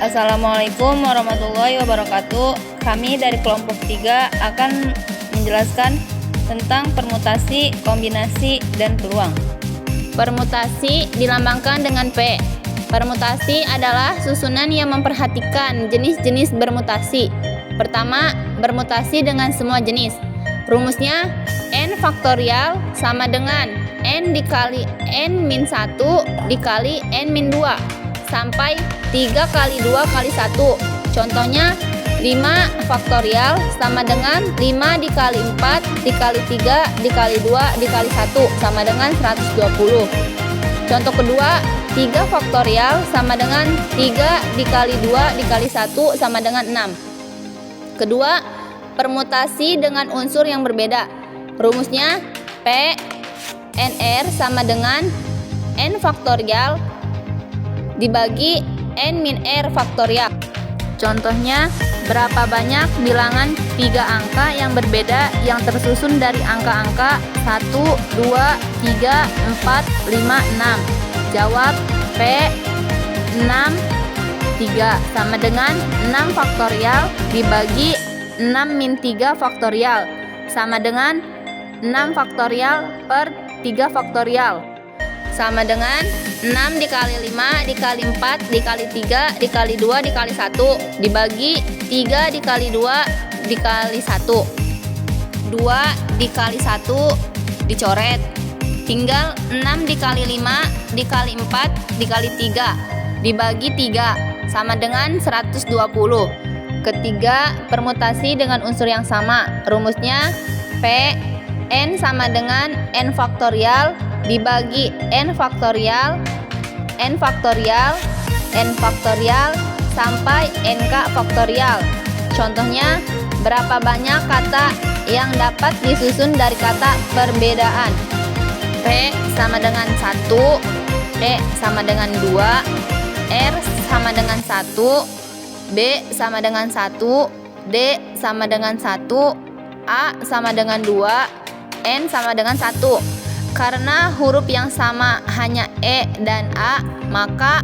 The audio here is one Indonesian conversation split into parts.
Assalamualaikum warahmatullahi wabarakatuh. Kami dari kelompok 3 akan menjelaskan tentang permutasi, kombinasi, dan peluang. Permutasi dilambangkan dengan P. Permutasi adalah susunan yang memperhatikan jenis-jenis bermutasi. Pertama, bermutasi dengan semua jenis. Rumusnya N faktorial sama dengan N dikali N-1 dikali N-2 sampai 3 kali 2 kali 1. Contohnya 5 faktorial sama dengan 5 dikali 4 dikali 3 dikali 2 dikali 1 sama dengan 120. Contoh kedua, 3 faktorial sama dengan 3 dikali 2 dikali 1 sama dengan 6. Kedua, permutasi dengan unsur yang berbeda. Rumusnya P NR sama dengan N faktorial dibagi N-R faktorial. Contohnya, berapa banyak bilangan 3 angka yang berbeda yang tersusun dari angka-angka 1, 2, 3, 4, 5, 6. Jawab P 6, 3 sama dengan 6 faktorial dibagi 6-3 faktorial sama dengan 6 faktorial per 3 faktorial sama dengan 6 dikali 5 dikali 4 dikali 3 dikali 2 dikali 1 dibagi 3 dikali 2 dikali 1. 2 dikali 1 dicoret, tinggal 6 dikali 5 dikali 4 dikali 3 dibagi 3 sama dengan 120. Ketiga, permutasi dengan unsur yang sama. Rumusnya P N sama dengan N faktorial dibagi N faktorial N faktorial N faktorial sampai NK faktorial. Contohnya, berapa banyak kata yang dapat disusun dari kata perbedaan? P sama dengan 1, E sama dengan 2, R sama dengan 1, B sama dengan 1, D sama dengan 1, A sama dengan 2, N sama dengan 1. Karena huruf yang sama hanya E dan A, maka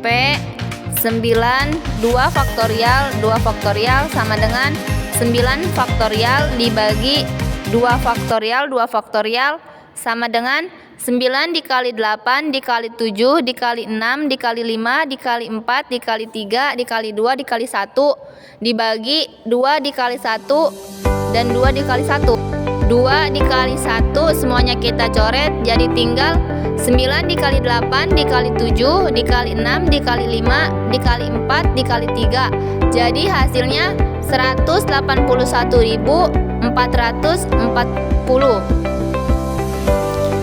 P 9 2 faktorial 2 faktorial sama dengan 9 faktorial dibagi 2 faktorial 2 faktorial sama dengan 9 dikali 8 dikali 7 dikali 6 dikali 5 dikali 4 dikali 3 dikali 2 dikali 1 dibagi 2 dikali 1 dan 2 dikali 1. 2 dikali 1 semuanya kita coret, jadi tinggal 9 dikali 8 dikali 7 dikali 6 dikali 5 dikali 4 dikali 3. Jadi hasilnya 181.440.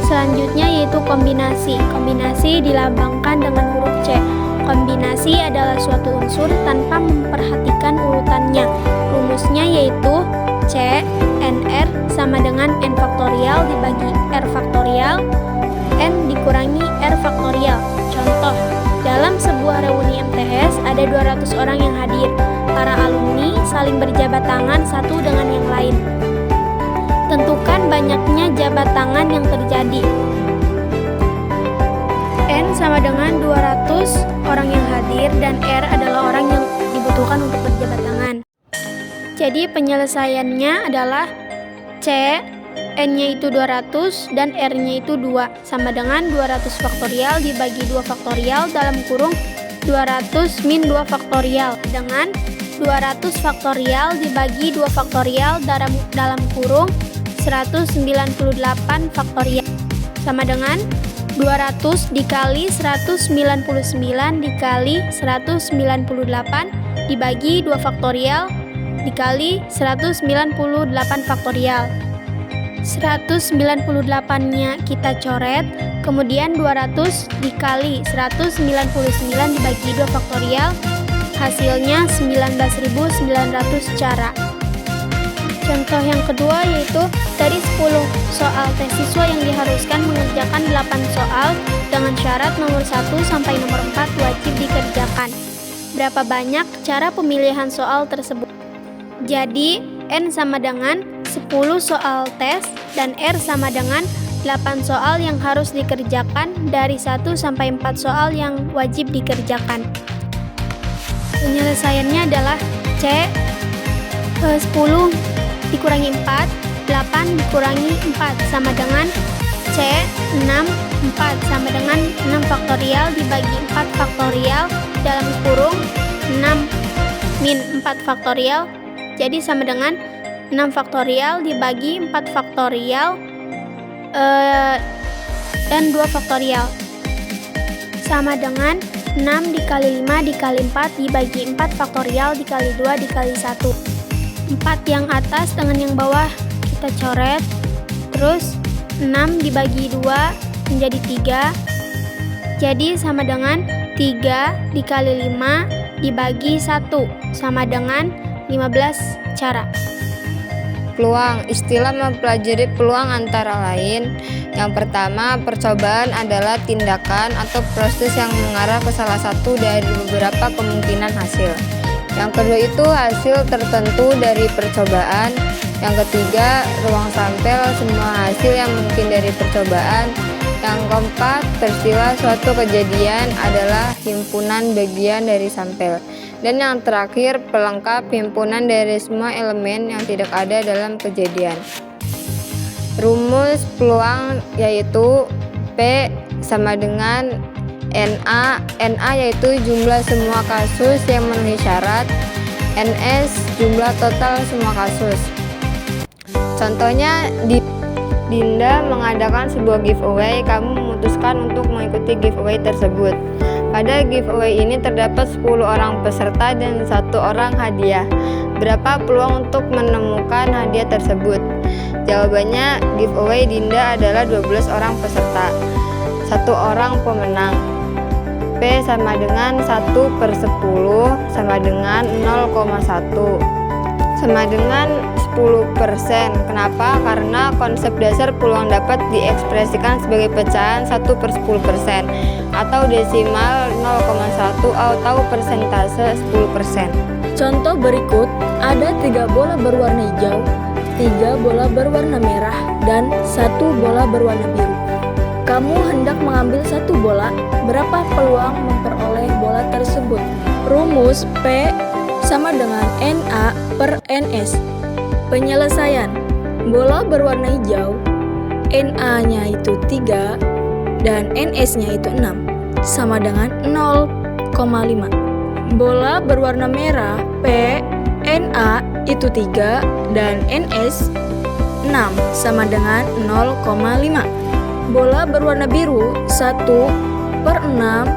Selanjutnya yaitu kombinasi. Kombinasi dilambangkan dengan huruf C. Kombinasi adalah suatu unsur tanpa memperhatikan urutannya. Rumusnya yaitu C NR sama dengan N faktorial dibagi R faktorial N dikurangi R faktorial. Contoh, dalam sebuah reuni MTS ada 200 orang yang hadir. Para alumni saling berjabat tangan satu dengan yang lain. Tentukan banyaknya jabat tangan yang terjadi. N sama dengan 200 orang yang hadir dan R adalah orang yang dibutuhkan untuk berjabat tangan. Jadi penyelesaiannya adalah C, N-nya itu 200 dan R-nya itu 2 sama dengan 200 faktorial dibagi 2 faktorial dalam kurung 200 min 2 faktorial dengan 200 faktorial dibagi 2 faktorial dalam kurung 198 faktorial sama dengan 200 dikali 199 dikali 198 dibagi 2 faktorial dikali 198 faktorial. 198-nya kita coret, kemudian 200 dikali 199 dibagi 2 faktorial, hasilnya 19.900 cara. Contoh yang kedua yaitu dari 10 soal tes siswa yang diharuskan mengerjakan 8 soal dengan syarat nomor 1 sampai nomor 4 wajib dikerjakan. Berapa banyak cara pemilihan soal tersebut? Jadi, N sama dengan 10 soal tes dan R sama dengan 8 soal yang harus dikerjakan dari 1 sampai 4 soal yang wajib dikerjakan. Penyelesaiannya adalah C 10 dikurangi 4, 8 dikurangi 4 sama dengan C 6, 4 sama dengan 6 faktorial dibagi 4 faktorial dalam kurung 6 min 4 faktorial, jadi sama dengan 6 faktorial dibagi 4 faktorial dan 2 faktorial sama dengan 6 dikali 5 dikali 4 dibagi 4 faktorial dikali 2 dikali 1. 4 yang atas dengan yang bawah kita coret, terus 6 dibagi 2 menjadi 3, jadi sama dengan 3 dikali 5 dibagi 1 sama dengan 15 cara. Peluang. Istilah mempelajari peluang antara lain: yang pertama, percobaan adalah tindakan atau proses yang mengarah ke salah satu dari beberapa kemungkinan hasil. Yang kedua itu hasil tertentu dari percobaan. Yang ketiga, ruang sampel semua hasil yang mungkin dari percobaan. Yang keempat, peristiwa suatu kejadian adalah himpunan bagian dari sampel. Dan yang terakhir, pelengkap himpunan dari semua elemen yang tidak ada dalam kejadian. Rumus peluang yaitu P sama dengan NA yaitu jumlah semua kasus yang memenuhi syarat, NS jumlah total semua kasus. Contohnya, Dinda mengadakan sebuah giveaway. Kamu memutuskan untuk mengikuti giveaway tersebut. Pada giveaway ini terdapat 10 orang peserta dan 1 orang hadiah. Berapa peluang untuk menemukan hadiah tersebut? Jawabannya, giveaway Dinda adalah 12 orang peserta, 1 orang pemenang. P sama dengan 1/10 sama dengan 0,1 sama dengan 10%. Kenapa? Karena konsep dasar peluang dapat diekspresikan sebagai pecahan 1/10% atau desimal 0,1 atau persentase 10%. Contoh berikut, ada 3 bola berwarna hijau, 3 bola berwarna merah, dan 1 bola berwarna biru. Kamu hendak mengambil 1 bola, berapa peluang memperoleh bola tersebut? Rumus P sama dengan NA per NS. Penyelesaian, bola berwarna hijau, NA-nya itu 3 dan NS-nya itu 6, sama dengan 0,5. Bola berwarna merah, P, NA itu 3 dan NS 6, sama dengan 0,5. Bola berwarna biru, 1/6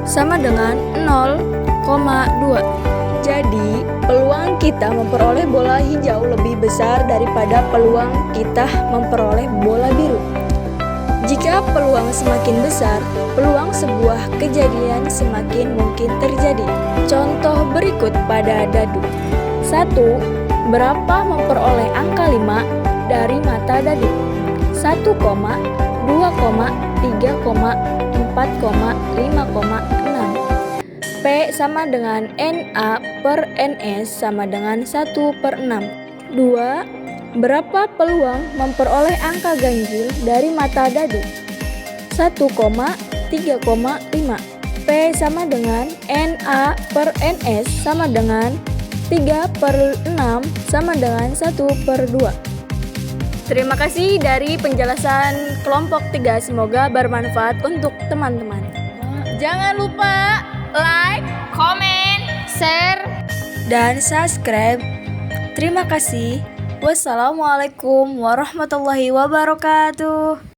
sama dengan 0,2. Jadi, peluang kita memperoleh bola hijau lebih besar daripada peluang kita memperoleh bola biru. Jika peluang semakin besar, peluang sebuah kejadian semakin mungkin terjadi. Contoh berikut pada dadu. 1. Berapa memperoleh angka 5 dari mata dadu? 1, 2, 3, 4, 5,6. P sama dengan NA per NS sama dengan 1/6. 2. Berapa peluang memperoleh angka ganjil dari mata dadu? 1,3,5. P sama dengan NA per NS sama dengan 3/6 sama dengan 1/2. Terima kasih dari penjelasan kelompok 3. Semoga bermanfaat untuk teman-teman. Jangan lupa like, Komen, share, dan subscribe. Terima kasih. Wassalamualaikum warahmatullahi wabarakatuh.